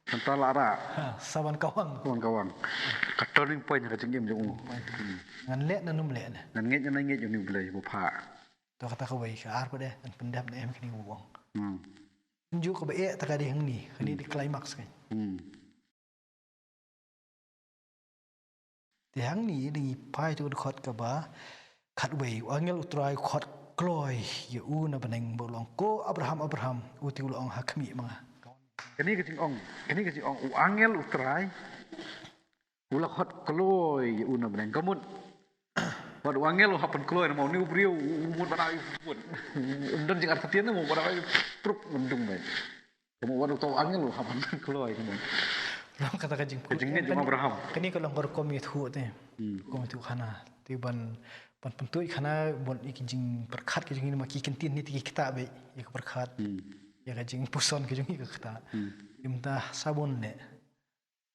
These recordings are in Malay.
Tentang lara. Saban kawang. Kawan-kawan. Kat turning point yang kacang game jauh. Ngan lek nanum lek ne. Nan ngit yang ngit yang ni boleh buka. Tu kata kau baik ar pada dan pendap ne em kini buang. Hmm. Tunjuk ke baik tak ada yang ni. Kini di climax kan. Di hang ni di pai tu khot ke ba khat wei angel utrai khot kloi ye u na beneng bolong ko Abraham uti ulong hakmi manga. Kini kacang ong. Angel utrai. Ulah hot kloy una beneng kamun. Wad angel lo hapan kloy mau ni ubriu umur pada pun. Dan jeng artinya mau pada truk mendung bae. Kamu wad tau angel lo hapan kloy kamu. Long kata kajing put. Kajing ni cuma Abraham. Kini kalau ngor komit hu te. Komit hu khana. Ti ban pentui khana bon ikijing perkhat kajing ni maki kentin ni ti kita be. Ya perkhat. Ya kajing puson kajing ni kita. Imta sabun ne.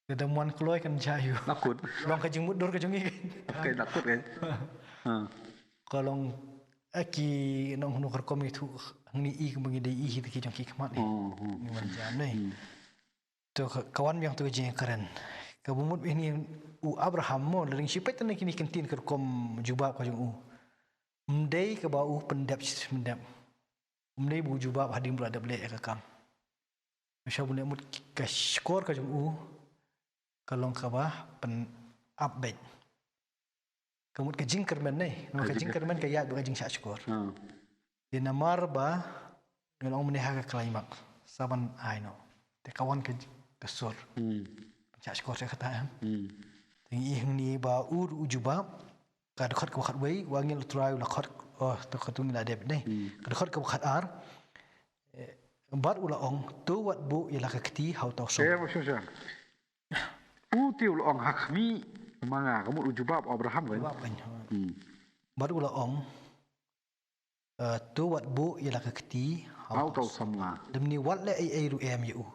Kada muan kloy kan jayu. Nakut. Long kajing mudur kajing ni. Okey nakut kan. Kalau aki nong nukar komit hu ni I kebangi dai I hit kajing ki kemat ni. Ni manjan ni. Tu kawan yang tu je keren. Kabumut ini u Abraham mo lering sipet tan kini kentin ker kom jubab ka jung u. Mdei ke bau pendap mendap. Mdei bu jubab hadim berada blek ka kam. Masya Allah mut ka skor ka jung u. Kalong ka ba pen update. Kamut ka jingkerman nei, no ka jingkerman ka ya ba jing syak skor. Di namar ba ngelong meneha ka climax. Saban aino. Te kawan ke kesur. Cak skor saya kata. Tinggi ni ba ujubab kad khot ka khat wei wangil try la khot to khatung la deb nei. Kad khot ka khat ar. Bat ula ong tu wat bu ila ka kti hau tau so. Ya maksudnya. Uti ula ong hakmi manga kamu ujubab Abraham kan. Bat ula ong tu wat bu ila ka kti hau tau sama. Demni wat le ai ru em yu.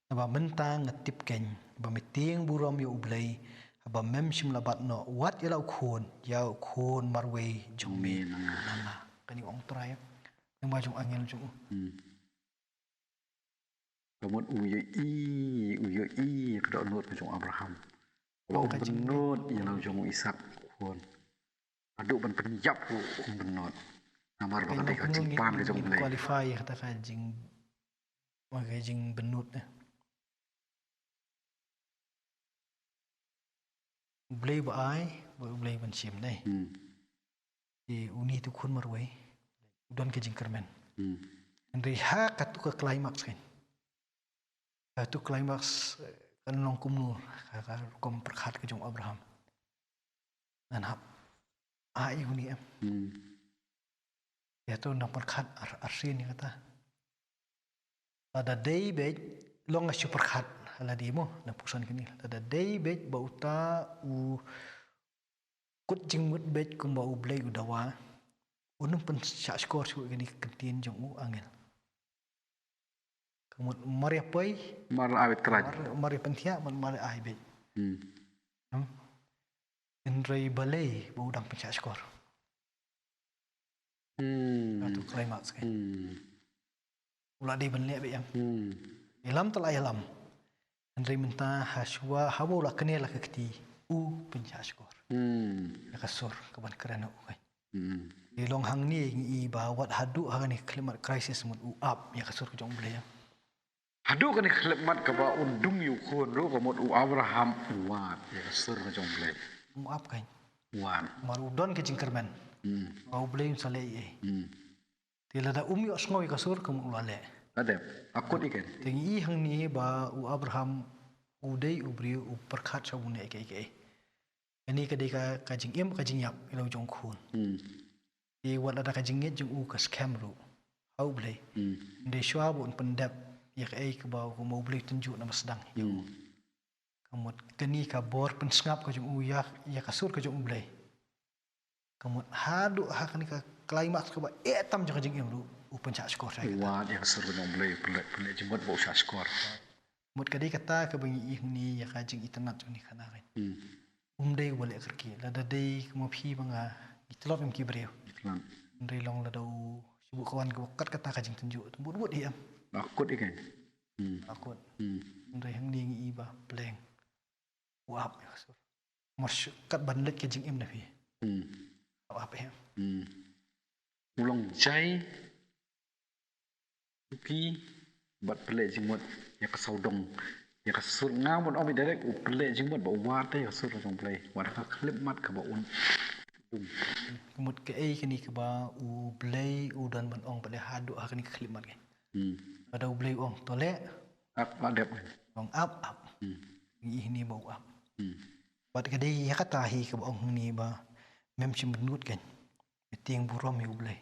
Ba mentang ngetip ken ba meting buram yu blai ba mem sim labat no wat ila khon marwei jongme nanga kani ong trai yang majung angel jung kamu uyo I kada nut ke jong Abraham benut yang jong Ishak khon aduk ban penyap ku benut namar ba kada kajing pan ke jong blai qualify kata kajing magajing benut blai ba ai blai ban sim nei di uni tu khun marwei udon ke jingkermen ndri ha katu ke climax kan katu climax kan long kumnu ka kom perkhat ke jong Abraham dan hap ai uni em ya tu nang perkhat arsin ni kata ada day be long asu perkhat ala demo na pusan kini ada day be bauta u kut jingmut be kum bau blai udawa unum pen syak skor su kini kentin jong u angel kamut mari pai mar awet keraj mari pentia mari ai be Indrai balai bau dang pen syak skor atau climax kan ulah di benlek be yang ilam telah ilam Andrei mentah haswa hawa lah kenal lah kekti penca skor. Ya kasur kaban kerana kan. Di long hang ni i bawat hadu hang ni klimat krisis mut up ya kasur ke jong boleh ya. Hadu kan ni klimat ka ba undung yu khon ro ka mut Abraham wat ya kasur ke jong boleh. Up kan. Wan. Maru don ke jingkerman. Bau boleh sale ye. Tila da yu asngoi kasur ke mut lale. Ada, akut ikan. Tinggi hang ni ba Abraham udai ubri perkhat sabune ke. Ini kedai kajing im kajing yap ilau jong khun. Di wat ada kajing nget jong ka scam ru. Hau blai. Ndai shwa bun pendap ya ke ba ko mau blai tunjuk nama sedang. Kamut keni ka bor pen ngap ka jong ya kasur ka jong blai. Kamut hadu hak ni ka climax ka ba tam jong kajing im ru. Pencak skor saya kata. Wah, yang seru dong boleh jemput bau skor. Mut kadai kata ke bangi ni ya kajing internet ni kana kan. Dei boleh kerki. Lada dei kemo phi banga itlot em ki breu. Dei long lada sibuk kawan ke wakat kata kajing tunjuk. Tembut-but dia. Akut ikan. Akut. Ndai hang ni ngi ba pleng. Wap ya kasur. Mars kat ban let ke jing im na phi. Wap ya. Ulang jai uki bat pelek jingmut ya kasaudong ya kasur ngamut omi direct u pelek jingmut ba wat ya kasur jong play wat ka klip mat ka ba un Kemut ke ke ni ke ba u blay u dan ban ong pada hadu ha ni klip mat ke. Pada u blay ong tole ap adep ong up. Ngi ni ba u up. Bat ke dei ya kata hi ke ba ong ni ba mem chim benut kan. Tiang burom u blay.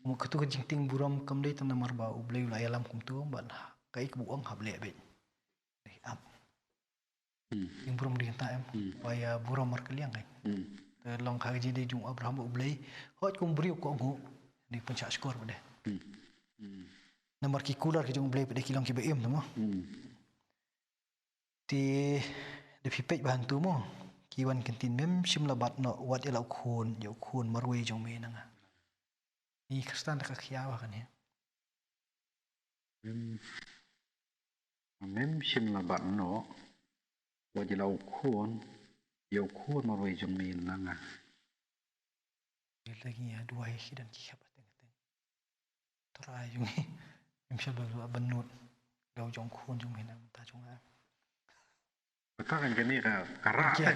Mu ketu ke jing ting burom kam dei tan namar ba u blay la alam kum tu ban kai ke bu ong hab le be. Up. Ting burom di ta em. Waya burom mar keliang kan. Long kha ji dei jung Abraham u blay hot kum briu ko ong di puncak skor pada. Namar ki kular ki jung blay pada kilong ki beim tu mo. Ti de pipet bahan tu mo. Kiwan kentin mem sim labat no wat ila khun yo khun marwe jong me nanga. Ni kristan ka khiawa kan ya. mem sim la bat no wa jilau khun yo khun marwe jong me nanga Lagi ya dua hi dan ki khabat teng. Trai jong mem sim la benut lau jong khun jong me nang ta jong a. betul kan ni ka karak Ya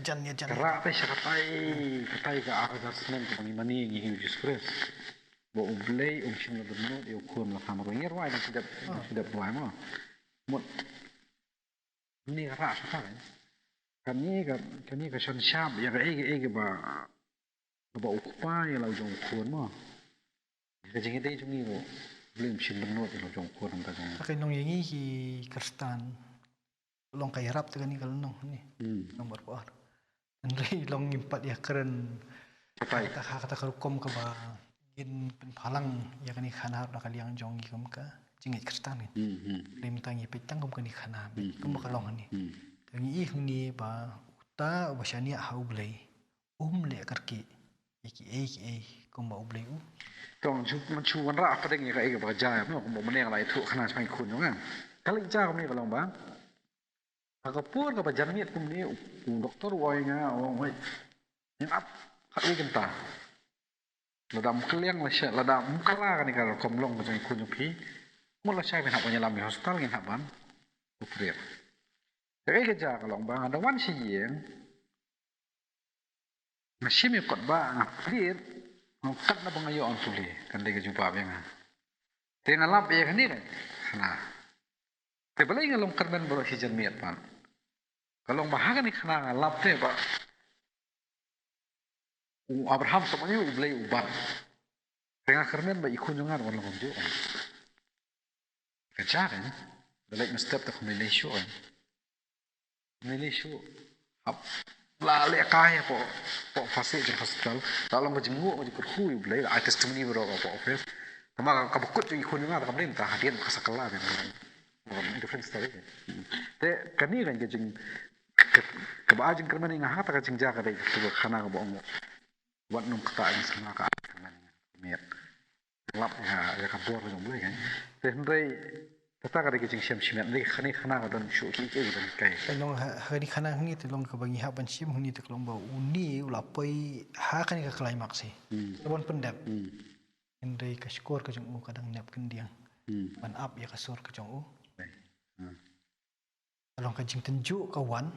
jan. karak pe katai ka assessment ko ni mani ni Jesus Christ bo ublay sim la benut yo khun la kamar ngir wai dan tidak wai mo mut ni karak sa kan ni ka shon shap ya ka ege ba ukpa ya lau jong khun mo ka jing dei jong ni ro blim sim benut lau jong khun ta jong Pakai nong yangi ki kristan long kay rap tu kan ni kalau nong ni nomor par. Andai long impat ya keren katai kata karukom ke ba gin palang ya kan ni khana nak kaliang jong gi kum ka jingit kristan ni. Lim tangi petang kum kan ni khana kum ka long ni. Tangi ni ba uta ba shania hau blai le karki iki kum ba blai u. tong man chu wan ra pa ding ya ka ege ba ja mo mo mane lai thu khana sai khun jong an kali ja ko ni ka long ba ka pur ka ba jarmiat kum ni doktor woi nga woi yang ap hak ni kenta ladam keliang la sha ladam kala kan ni ka kom long ka kun jong pi mo la sha ben hak penyelam di hospital ngin hak ban operer ka ege ja ka long ba ada wan si yeng machine kot ba nga clear kat na bangayo ang tuli kan dega jumpa ba nga te nga lap ye kan ni kana te balai nga long karben bro si jermiat pan kalau bahagan ni kana nga lap te ba Abraham semuanya ublay ubat tengah karben ba ikun jongar wan long jo kaca kan balai na step ta kumilesyo kan kumilesyo ap lale kaya po fase jeng hospital kalau mau jenguk mau diperhui belai ada testimoni bro po office sama kabukut tu ikut dengar kabelin tak hadian kasakala kan different story te kani kan jeng kebajeng kerman yang hata kan jeng jaga deh tu kana bohong buat nung kata yang sama ka kerman miat lap ya kabur jeng belai kan te hendai Tata kada ke jing siam siam ni khani khana ka don shu ki ke don kai Long hari khana ni te long ka bangi ha ban sim ni te long ba uni ula pai ha kan ka climax si. Bon pendap. Indai ka skor ka jong u kadang nap kendiang. Ban up ya ka sor ka jong u. Long ka jing tenju ka wan.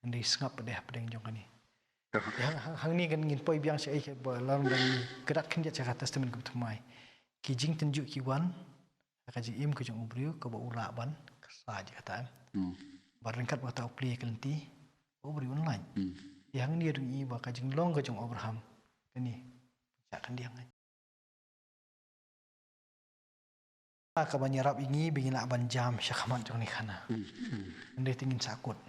Indai sngap pedeng jong kani. Hang ni kan ngin poi biang si ai ke ba long dan gerak kan dia cakap testament ku tumai. Ki jing tenju ki wan kaji im ke jong ubriu ke ba ula ban saja kata barangkat ba tau play kelenti ubriu online yang dia dungi ba kaji long ke jong Abraham ini cak dia ngai ka banyarap ingi bingin nak ban jam syakamat jong ni kana ndai tingin sakut